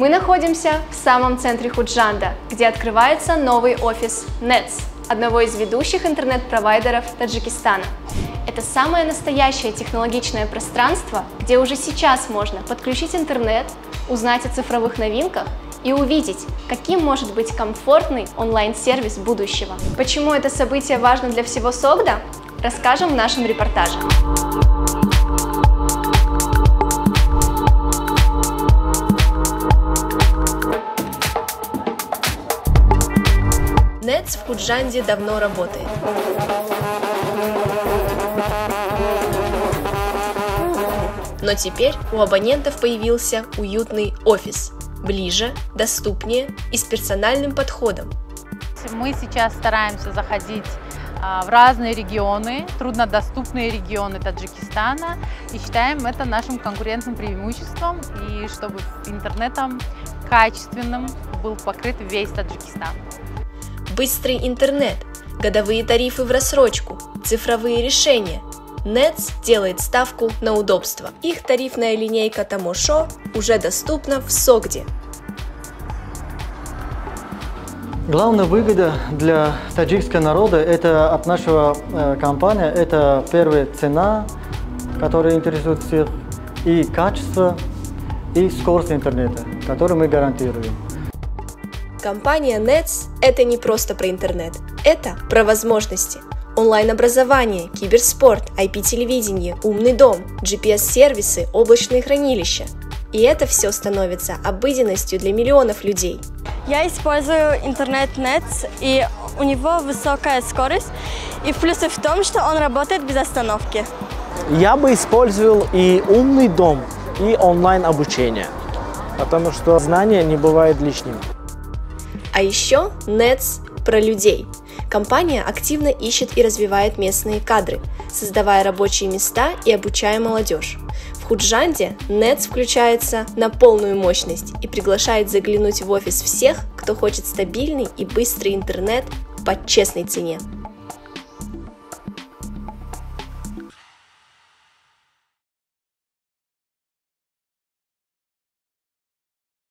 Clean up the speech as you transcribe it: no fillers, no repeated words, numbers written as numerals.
Мы находимся в самом центре Худжанда, где открывается новый офис NETS, одного из ведущих интернет-провайдеров Таджикистана. Это самое настоящее технологичное пространство, где уже сейчас можно подключить интернет, узнать о цифровых новинках и увидеть, каким может быть комфортный онлайн-сервис будущего. Почему это событие важно для всего Согда, расскажем в нашем репортаже. NETS в Худжанде давно работает. Но теперь у абонентов появился уютный офис, ближе, доступнее и с персональным подходом. Мы сейчас стараемся заходить в разные регионы, труднодоступные регионы Таджикистана, и считаем это нашим конкурентным преимуществом, и чтобы интернетом качественным был покрыт весь Таджикистан. Быстрый интернет, годовые тарифы в рассрочку, цифровые решения. NETS делает ставку на удобство. Их тарифная линейка Тамошо уже доступна в Согде. Главная выгода для таджикского народа это от нашего компании, это первая цена, которая интересует всех, и качество, и скорость интернета, которую мы гарантируем. Компания NETS – это не просто про интернет, это про возможности. Онлайн-образование, киберспорт, IP-телевидение, умный дом, GPS-сервисы, облачные хранилища. И это все становится обыденностью для миллионов людей. Я использую интернет NETS, и у него высокая скорость, и плюсы в том, что он работает без остановки. Я бы использовал и умный дом, и онлайн-обучение, потому что знание не бывает лишним. А еще NETS про людей. Компания активно ищет и развивает местные кадры, создавая рабочие места и обучая молодежь. В Худжанде NETS включается на полную мощность и приглашает заглянуть в офис всех, кто хочет стабильный и быстрый интернет по честной цене.